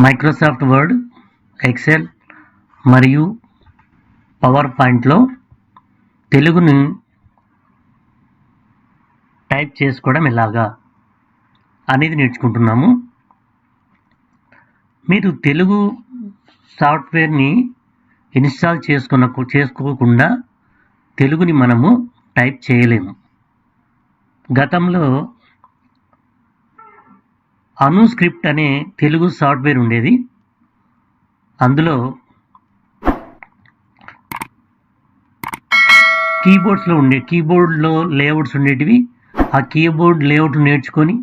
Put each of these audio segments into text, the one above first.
Microsoft word, XL మరియు power పాయింట్లో తెలుగుని టైప్ చేసుకోవడం ఎలాగా అనేది నేర్చుకుంటున్నాము. మీరు తెలుగు సాఫ్ట్వేర్ని ఇన్స్టాల్ చేసుకోకుండా తెలుగుని మనము టైప్ చేయలేము. గతంలో అనుస్క్రిప్ట్ అనే తెలుగు సాఫ్ట్వేర్ ఉండేది. అందులో కీబోర్డ్లో లేఅవుట్స్ ఉండేటివి. ఆ కీబోర్డ్ లేఅవుట్ నేర్చుకొని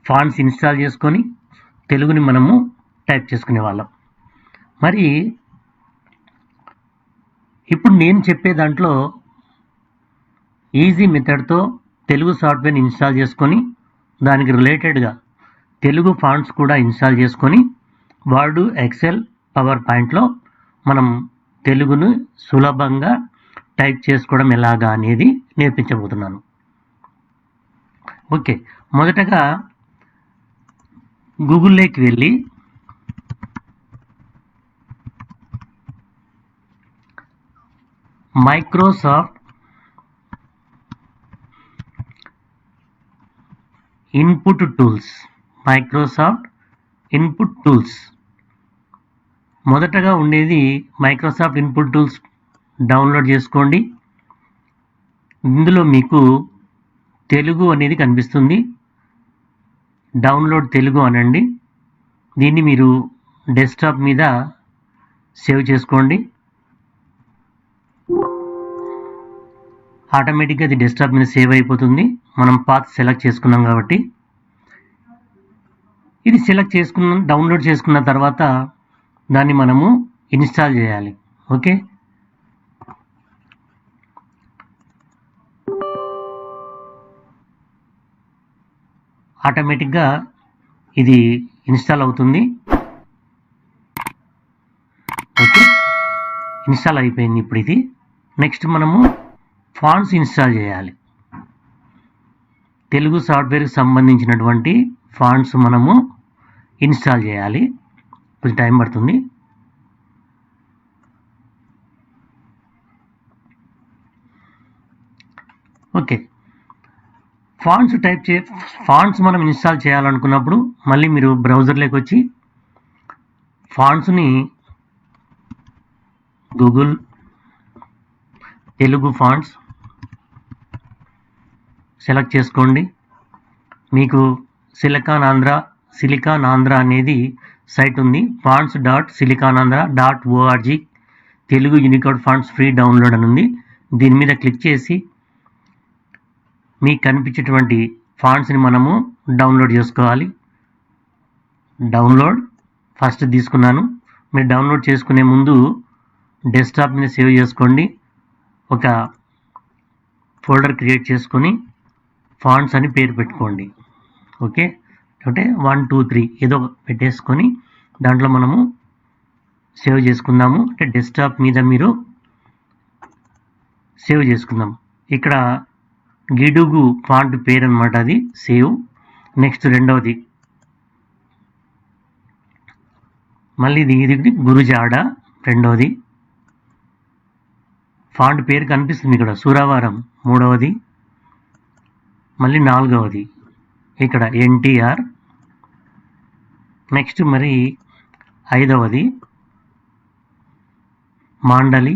ఫాంట్స్ ఇన్స్టాల్ చేసుకొని తెలుగుని మనము టైప్ చేసుకునే వాళ్ళం. మరి ఇప్పుడు నేను చెప్పే దాంట్లో ఈజీ మెథడ్తో తెలుగు సాఫ్ట్వేర్ని ఇన్స్టాల్ చేసుకొని దానికి రిలేటెడ్గా తెలుగు ఫాంట్స్ కూడా ఇన్స్టాల్ చేసుకొని వర్డ్, ఎక్సెల్, పవర్ పాయింట్లో మనం తెలుగును సులభంగా టైప్ చేసుకోవడం ఎలాగా అనేది నేర్పించబోతున్నాను. ఓకే, మొదటగా గూగుల్లోకి వెళ్ళి మైక్రోసాఫ్ట్ ఇన్పుట్ టూల్స్ మొదటగా ఉండేది మైక్రోసాఫ్ట్ ఇన్పుట్ టూల్స్ డౌన్లోడ్ చేసుకోండి. ఇందులో మీకు తెలుగు అనేది కనిపిస్తుంది. డౌన్లోడ్ తెలుగు అనండి. దీన్ని మీరు డెస్క్టాప్ మీద సేవ్ చేసుకోండి. ఆటోమేటిక్గా అది డెస్క్టాప్ మీద సేవ్ అయిపోతుంది. మనం పాత్ సెలెక్ట్ చేసుకున్నాం కాబట్టి. ఇది డౌన్లోడ్ చేసుకున్న తర్వాత దాన్ని మనము ఇన్స్టాల్ చేయాలి. ఓకే, ఆటోమేటిక్గా ఇది ఇన్స్టాల్ అవుతుంది. ఓకే, ఇన్స్టాల్ అయిపోయింది. ఇప్పుడు ఇది నెక్స్ట్ మనము ఫాంట్స్ ఇన్స్టాల్ చేయాలి. తెలుగు సాఫ్ట్వేర్కి సంబంధించినటువంటి ఫాంట్స్ మనము ఇన్స్టాల్ చేయాలి. కొంచెం టైం పడుతుంది. ఓకే, ఫాంట్స్ మనం ఇన్స్టాల్ చేయాలనుకున్నప్పుడు మళ్ళీ మీరు బ్రౌజర్లోకి వచ్చి ఫాంట్స్ని గూగుల్ తెలుగు ఫాంట్స్ సెలెక్ట్ చేసుకోండి. మీకు సిలికాన్ ఆంధ్ర అనేది సైట్ ఉంది. fonts.siliconandhra.org Telugu Unicode fonts free download అని ఉంది. దీని మీద క్లిక్ చేసి మీకు కనిపించేటువంటి ఫాంట్స్ని మనము డౌన్లోడ్ చేసుకోవాలి. డౌన్లోడ్ ఫస్ట్ తీసుకున్నాను. మీరు డౌన్లోడ్ చేసుకునే ముందు డెస్క్టాప్ మీద సేవ్ చేసుకోండి. ఒక ఫోల్డర్ క్రియేట్ చేసుకొని ఫాంట్స్ అని పేరు పెట్టుకోండి. ఓకే, అంటే 1 2 3 ఏదో పెట్టేసుకొని దాంట్లో మనము సేవ్ చేసుకుందాము. అంటే డెస్క్టాప్ మీద మీరు సేవ్ చేసుకుందాం. ఇక్కడ గిడుగు ఫాంట్ పేరు అనమాట, అది సేవ్. నెక్స్ట్ రెండవది మళ్ళీ ఇది గురుజాడ. రెండవది ఫాంట్ పేరు కనిపిస్తుంది ఇక్కడ, సూరావరం. మూడవది మళ్ళీ నాలుగవది ఇక్కడ ఎన్టీఆర్. నెక్స్ట్ మరి ఐదవది మాండలి.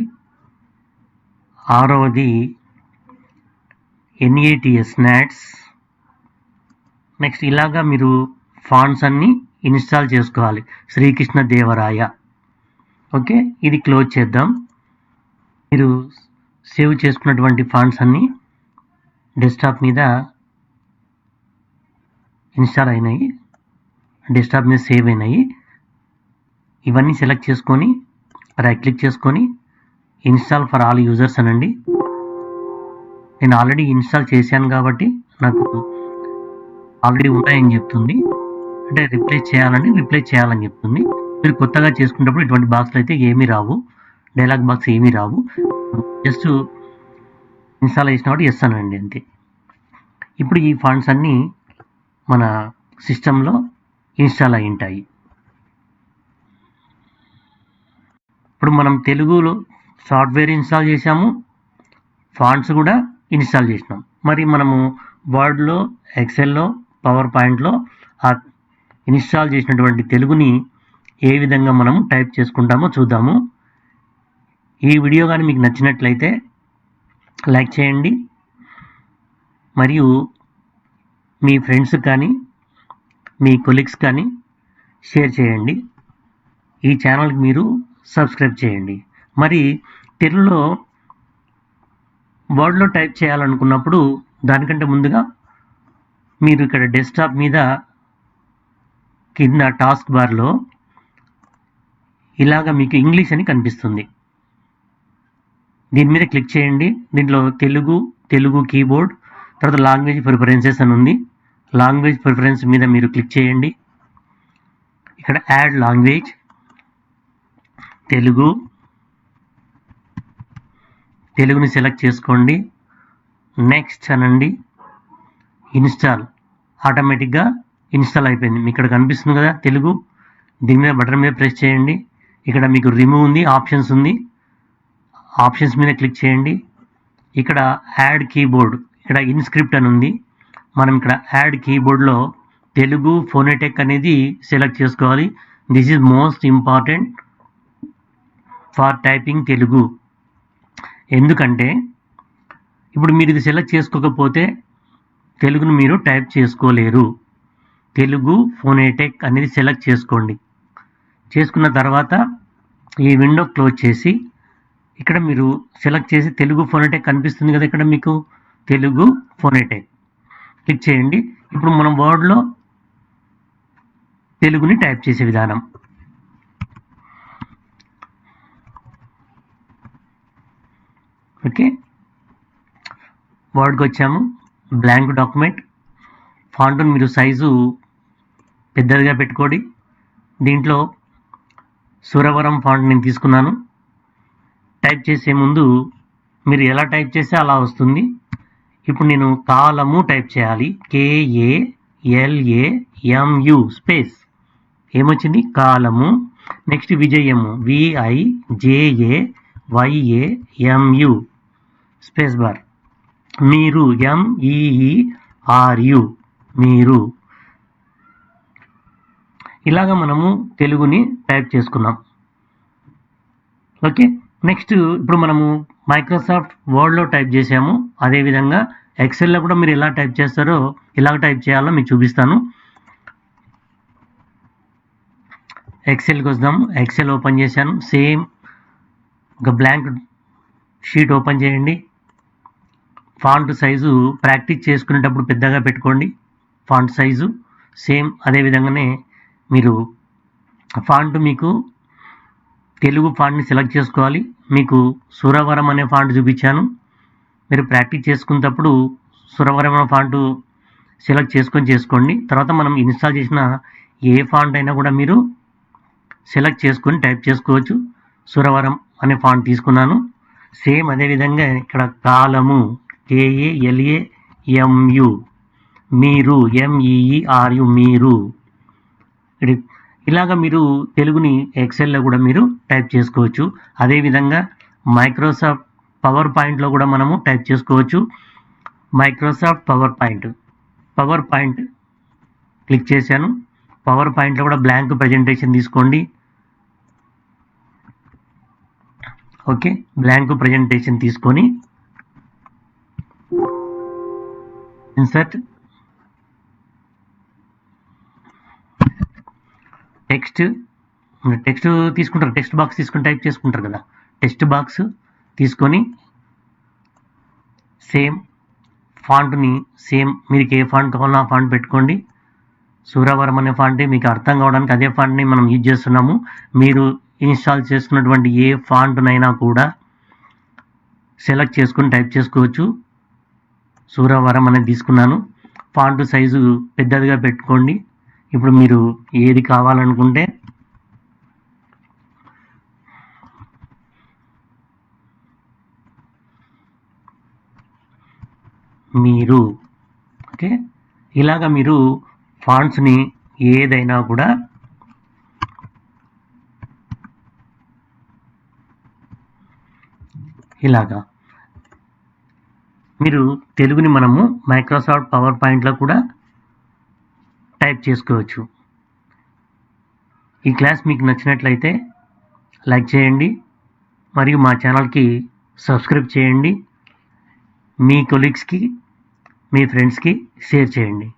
ఆరవది NATS. నెక్స్ట్ ఇలాగా మీరు ఫాంట్స్ అన్ని ఇన్స్టాల్ చేసుకోవాలి. శ్రీకృష్ణ దేవరాయ. ఓకే, ఇది క్లోజ్ చేద్దాం. మీరు సేవ్ చేసుకున్నటువంటి ఫాంట్స్ అన్ని డెస్క్టాప్ మీద ఇన్స్టాల్ అయినాయి, డెస్క్టాప్ మీద సేవ్ అయినాయి. ఇవన్నీ సెలెక్ట్ చేసుకొని రైట్ క్లిక్ చేసుకొని ఇన్స్టాల్ ఫర్ ఆల్ యూజర్స్ అనండి. నేను ఆల్రెడీ ఇన్స్టాల్ చేశాను కాబట్టి నాకు ఆల్రెడీ ఉన్నాయని చెప్తుంది. అంటే రిప్లేస్ చేయాలని చెప్తుంది. మీరు కొత్తగా చేసుకున్నప్పుడు ఇటువంటి బాక్స్లు అయితే ఏమీ రావు, డైలాగ్ బాక్స్ ఏమీ రావు. జస్ట్ ఇన్స్టాల్ చేసిన కాబట్టి ఎస్ అనండి, అంతే. ఇప్పుడు ఈ ఫాంట్స్ అన్నీ మన సిస్టంలో ఇన్స్టాల్ అయి ఉంటాయి. ఇప్పుడు మనం తెలుగులో సాఫ్ట్వేర్ ఇన్స్టాల్ చేసాము, ఫాంట్స్ కూడా ఇన్స్టాల్ చేసినాం. మరి మనము వర్డ్లో, ఎక్సెల్లో, పవర్ పాయింట్లో ఆ ఇన్స్టాల్ చేసినటువంటి తెలుగుని ఏ విధంగా మనం టైప్ చేసుకుంటామో చూద్దాము. ఈ వీడియో కానీ మీకు నచ్చినట్లయితే లైక్ చేయండి, మరియు మీ ఫ్రెండ్స్ కానీ మీ కొలీగ్స్ కానీ షేర్ చేయండి. ఈ ఛానల్కి మీరు సబ్స్క్రైబ్ చేయండి. మరి తెలుగులో వర్డ్లో టైప్ చేయాలనుకున్నప్పుడు దానికంటే ముందుగా మీరు ఇక్కడ డెస్క్టాప్ మీద కింద టాస్క్ బార్లో ఇలాగ మీకు ఇంగ్లీష్ అని కనిపిస్తుంది. దీని మీద క్లిక్ చేయండి. దీంట్లో తెలుగు కీబోర్డ్, తర్వాత లాంగ్వేజ్ ప్రిఫరెన్సెస్ అని ఉంది. లాంగ్వేజ్ ప్రిఫరెన్స్ మీద మీరు క్లిక్ చేయండి. ఇక్కడ యాడ్ లాంగ్వేజ్, తెలుగుని సెలెక్ట్ చేసుకోండి. నెక్స్ట్ అనండి. ఇన్స్టాల్, ఆటోమేటిక్గా ఇన్స్టాల్ అయిపోయింది. మీకు ఇక్కడ కనిపిస్తుంది కదా తెలుగు. దీని మీద బటన్ మీద ప్రెస్ చేయండి. ఇక్కడ మీకు రిమూవ్ ఉంది, ఆప్షన్స్ ఉంది. ఆప్షన్స్ మీద క్లిక్ చేయండి. ఇక్కడ యాడ్ కీబోర్డ్, ఇక్కడ ఇన్స్క్రిప్ట్ అని ఉంది. మనం ఇక్కడ యాడ్ కీబోర్డ్లో తెలుగు ఫోనెటిక్ అనేది సెలెక్ట్ చేసుకోవాలి. This is most important for typing Telugu. ఎందుకంటే ఇప్పుడు మీరు ఇది సెలెక్ట్ చేసుకోకపోతే తెలుగును మీరు టైప్ చేసుకోలేరు. తెలుగు ఫోనెటిక్ అనేది సెలెక్ట్ చేసుకోండి. చేసుకున్న తర్వాత ఈ విండో క్లోజ్ చేసి ఇక్కడ మీరు సెలెక్ట్ చేసి తెలుగు ఫోనెటిక్ కనిపిస్తుంది కదా, ఇక్కడ మీకు తెలుగు ఫోనెటిక్ క్లిక్ చేయండి. ఇప్పుడు మనం వర్డ్లో తెలుగుని టైప్ చేసే విధానం. ఓకే, వర్డ్కి వచ్చాము. Blank document. ఫాంట్ను మీరు సైజు పెద్దదిగా పెట్టుకోండి. దీంట్లో సురవరం ఫాంట్ నేను తీసుకున్నాను. టైప్ చేసే ముందు మీరు ఎలా టైప్ చేస్తే అలా వస్తుంది. ఇప్పుడు నేను కాలము టైప్ చేయాలి. KALAMU స్పేస్ ఏమొచ్చింది, కాలము. నెక్స్ట్ విజయము, VIJAYAMU స్పేస్ బార్. మీరు, MEERU మీరు. ఇలాగ మనము తెలుగుని టైప్ చేసుకున్నాం. ఓకే, నెక్స్ట్ ఇప్పుడు మనము మైక్రోసాఫ్ట్ వర్డ్లో టైప్ చేసాము. అదేవిధంగా ఎక్సెల్లో కూడా మీరు ఎలా టైప్ చేస్తారో, ఎలా టైప్ చేయాలో మీకు చూపిస్తాను. ఎక్సెల్కి వద్దాం. ఎక్సెల్ ఓపెన్ చేశాను. సేమ్ ఒక బ్లాంక్ షీట్ ఓపెన్ చేయండి. ఫాంట్ సైజు ప్రాక్టీస్ చేసుకునేటప్పుడు పెద్దగా పెట్టుకోండి. ఫాంట్ సైజు సేమ్ అదేవిధంగానే మీరు ఫాంట్ మీకు తెలుగు ఫాంట్ని సెలెక్ట్ చేసుకోవాలి. మీకు సురవరం అనే ఫాంట్ చూపించాను. మీరు ప్రాక్టీస్ చేసుకునేటప్పుడు సురవరం అనే ఫాంట్ సెలెక్ట్ చేసుకోండి. తర్వాత మనం ఇన్స్టాల్ చేసిన ఏ ఫాంట్ అయినా కూడా మీరు సెలెక్ట్ చేసుకొని టైప్ చేసుకోవచ్చు. సురవరం అనే ఫాంట్ తీసుకున్నాను. సేమ్ అదేవిధంగా ఇక్కడ కాలము, KALAMU మీరు, MEERU మీరు. ఇలాగ మీరు తెలుగుని ఎక్సెల్లో కూడా మీరు టైప్ చేసుకోవచ్చు. అదేవిధంగా మైక్రోసాఫ్ట్ పవర్ పాయింట్లో కూడా మనము టైప్ చేసుకోవచ్చు. మైక్రోసాఫ్ట్ పవర్ పాయింట్ క్లిక్ చేశాను. పవర్ పాయింట్లో కూడా బ్లాంక్ ప్రజెంటేషన్ తీసుకోండి. ఓకే, బ్లాంక్ ప్రజెంటేషన్ తీసుకొని ఇన్సర్ట్ టెక్స్ట్ తీసుకుంటారు. టెక్స్ట్ బాక్స్ తీసుకొని టైప్ చేసుకుంటారు కదా, టెక్స్ట్ బాక్స్ తీసుకొని సేమ్ ఫాంట్ని మీకు ఏ ఫాంట్ కావాలో ఆ ఫాంట్ పెట్టుకోండి. సూరవరం అనే ఫాంట్ మీకు అర్థం కావడానికి అదే ఫాంట్ని మనం యూజ్ చేస్తున్నాము. మీరు ఇన్స్టాల్ చేసుకున్నటువంటి ఏ ఫాంట్నైనా కూడా సెలెక్ట్ చేసుకొని టైప్ చేసుకోవచ్చు. సూరవరం అనేది తీసుకున్నాను. ఫాంట్ సైజు పెద్దదిగా పెట్టుకోండి. ఇప్పుడు మీరు ఏది కావాలనుకుంటే మీరు. ఓకే, ఇలాగ మీరు ఫాంట్స్ని ఏదైనా కూడా ఇలాగా మీరు తెలుగుని మనము మైక్రోసాఫ్ట్ పవర్ పాయింట్లో కూడా టైప్ చేసుకోవచ్చు. ఈ క్లాస్ మీకు నచ్చినట్లయితే లైక్ చేయండి మరియు మా ఛానల్కి సబ్స్క్రైబ్ చేయండి. మీ కొలీగ్స్కి మీ ఫ్రెండ్స్కి షేర్ చేయండి.